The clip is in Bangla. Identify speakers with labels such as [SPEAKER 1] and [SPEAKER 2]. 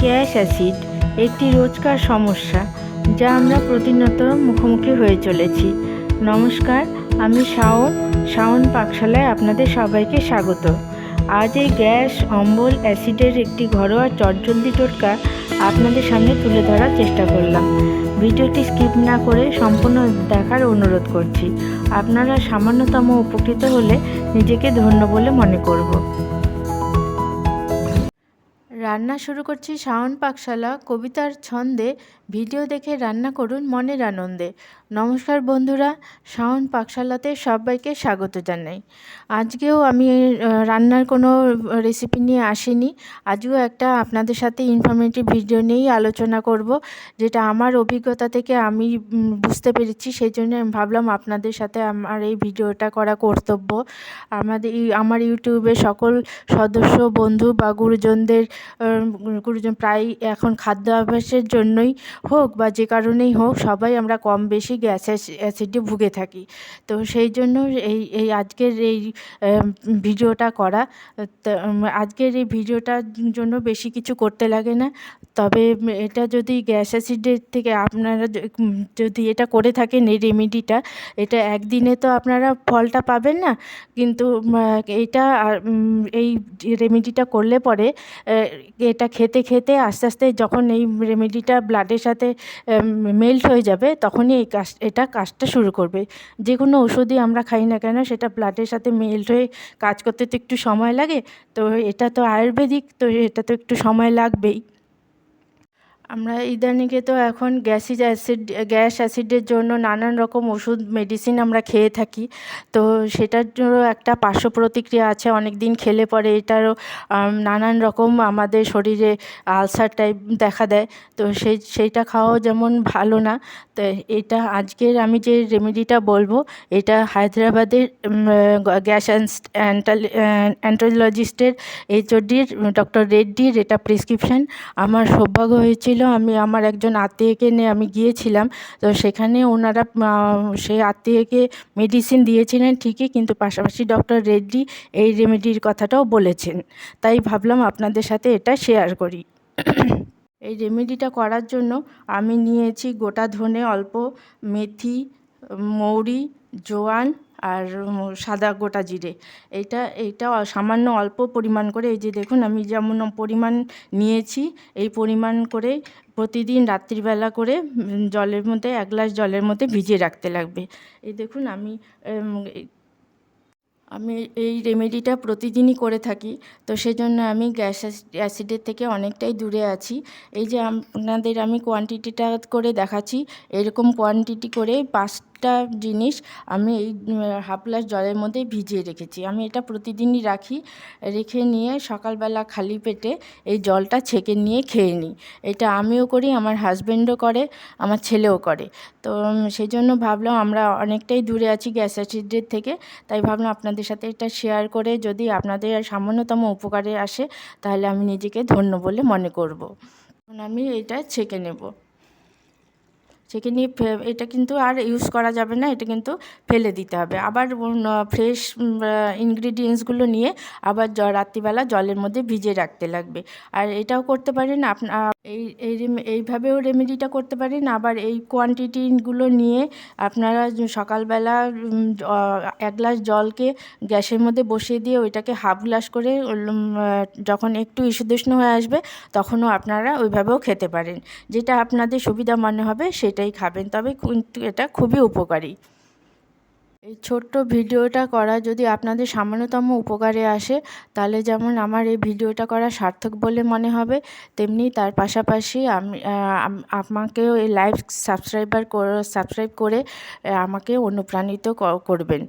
[SPEAKER 1] গ্যাস অ্যাসিড একটি রোজকার সমস্যা যা আমরা প্রতিনিয়ত মুখোমুখি হয়ে চলেছি। নমস্কার, আমি শাওন পাকশালায় আপনাদের সবাইকে স্বাগত। আজ এই গ্যাস অম্বল অ্যাসিডের একটি ঘরোয়া চটজলদি টোটকা আপনাদের সামনে তুলে ধরার চেষ্টা করলাম। ভিডিওটি স্কিপ না করে সম্পূর্ণ দেখার অনুরোধ করছি। আপনারা সামান্যতম উপকৃত হলে নিজেকে ধন্য বলে মনে করব। রান্না শুরু করছি শাওন পাকশালা কবিতার ছন্দে। ভিডিও দেখে রান্না করুন মনের আনন্দে। নমস্কার বন্ধুরা, শাওন পাকশালাতে সবাইকে স্বাগত জানাই। আজকেও আমি রান্নার কোনো রেসিপি নিয়ে আসিনি। আজও একটা আপনাদের সাথে ইনফরমেটিভ ভিডিও নিয়েই আলোচনা করব, যেটা আমার অভিজ্ঞতা থেকে আমি বুঝতে পেরেছি। সেই জন্য আমি ভাবলাম আপনাদের সাথে আমার এই ভিডিওটা করা কর্তব্য। আমার ইউটিউবে সকল সদস্য বন্ধু বা গুরুজন প্রায় এখন খাদ্যাভ্যাসের জন্যই হোক বা যে কারণেই হোক, সবাই আমরা কম বেশি গ্যাস অ্যাসিডে ভুগে থাকি। তো সেই জন্য এই আজকের এই ভিডিওটা করা। আজকের এই ভিডিওটার জন্য বেশি কিছু করতে লাগে না। তবে এটা যদি গ্যাস অ্যাসিডের থেকে আপনারা যদি এটা করে থাকেন, এই রেমেডিটা, এটা একদিনে তো আপনারা ফলটা পাবেন না, কিন্তু এই রেমেডিটা করলে পরে এটা খেতে খেতে আস্তে আস্তে যখন এই রেমেডিটা ব্লাডের সাথে মেল্ট হয়ে যাবে, তখনই এটা কাজটা শুরু করবে। যে কোনো ওষুধই আমরা খাই না কেন, সেটা ব্লাডের সাথে মেল্ট হয়ে কাজ করতে তো একটু সময় লাগে। তো এটা তো আয়ুর্বেদিক, তো এটা তো একটু সময় লাগবেই। আমরা ইদানিংয়ে তো এখন গ্যাস অ্যাসিডের জন্য নানান রকম ওষুধ মেডিসিন আমরা খেয়ে থাকি। তো সেটার জন্য একটা পার্শ্ব প্রতিক্রিয়া আছে। অনেক দিন খেলে পরে এটারও নানান রকম আমাদের শরীরে আলসার টাইপ দেখা দেয়। তো সেইটা খাওয়াও যেমন ভালো না। তো এটা আজকের আমি যে রেমেডিটা বলবো, এটা হায়দ্রাবাদের গ্যাস অ্যান্টোলজিস্টের এইচওডির ডক্টর রেড্ডির এটা প্রেসক্রিপশান। আমার সৌভাগ্য হয়েছিল, আমি আমার একজন আত্মীয়কে নিয়ে আমি গিয়েছিলাম। তো সেখানে ওনারা সেই আত্মীয়কে মেডিসিন দিয়েছিলেন ঠিকই, কিন্তু পাশাপাশি ডক্টর রেড্ডি এই রেমেডির কথাটাও বলেছেন। তাই ভাবলাম আপনাদের সাথে এটা শেয়ার করি। এই রেমেডিটা করার জন্য আমি নিয়েছি গোটা ধনে অল্প, মেথি, মৌরি, জোয়ান আর সাদা গোটা জিরে। এইটা সামান্য অল্প পরিমাণ করে, এই যে দেখুন আমি যেমন পরিমাণ নিয়েছি, এই পরিমাণ করে প্রতিদিন রাত্রিবেলা করে জলের মধ্যে, 1 গ্লাস জলের মধ্যে ভিজিয়ে রাখতে লাগবে। এই দেখুন আমি এই রেমেডিটা প্রতিদিনই করে থাকি। তো সেজন্য আমি গ্যাস অ্যাসিডের থেকে অনেকটাই দূরে আছি। এই যে আপনাদের আমি কোয়ান্টিটিটা করে দেখাচ্ছি, এরকম কোয়ান্টিটি করে 5টা জিনিস আমি এই 1/2 গ্লাস জলের মধ্যে ভিজিয়ে রেখেছি। আমি এটা প্রতিদিনই রেখে নিয়ে সকালবেলা খালি পেটে এই জলটা ছেঁকে নিয়ে খেয়ে নিই। এটা আমিও করি, আমার হাজব্যান্ডও করে, আমার ছেলেও করে। তো সেই জন্য ভাবলাম আমরা অনেকটাই দূরে আছি গ্যাস অ্যাসিডের থেকে। তাই ভাবলাম আপনাদের সাথে এটা শেয়ার করে যদি আপনাদের সামান্যতম উপকারে আসে, তাহলে আমি নিজেকে ধন্য বলে মনে করব। এখন আমি এটা ছেঁকে নেব। ছেঁকে নিয়ে এটা কিন্তু আর ইউজ করা যাবে না, এটা কিন্তু ফেলে দিতে হবে। আবার ফ্রেশ ইনগ্রিডিয়েন্টসগুলো নিয়ে আবার রাত্রিবেলা জলের মধ্যে ভিজিয়ে রাখতে লাগবে। আর এটাও করতে পারেন এইভাবেও রেমেডিটা করতে পারেন। আবার এই কোয়ান্টিটিগুলো নিয়ে আপনারা সকালবেলা 1 গ্লাস জলকে গ্যাসের মধ্যে বসিয়ে দিয়ে ওইটাকে 1/2 গ্লাস করে যখন একটু ঈষদুষ্ণ হয়ে আসবে, তখনও আপনারা ওইভাবেও খেতে পারেন। যেটা আপনাদের সুবিধা মনে হবে সেটাই খাবেন, তবে কিন্তু এটা খুবই উপকারী। এই ছোট্ট ভিডিওটা করা যদি আপনাদের সামান্যতম উপকারে আসে, তাহলে যেমন আমার এই ভিডিওটা করা সার্থক বলে মনে হবে, তেমনি তার পাশাপাশি আমাকেও এই সাবস্ক্রাইব করে আমাকে অনুপ্রাণিত করবেন।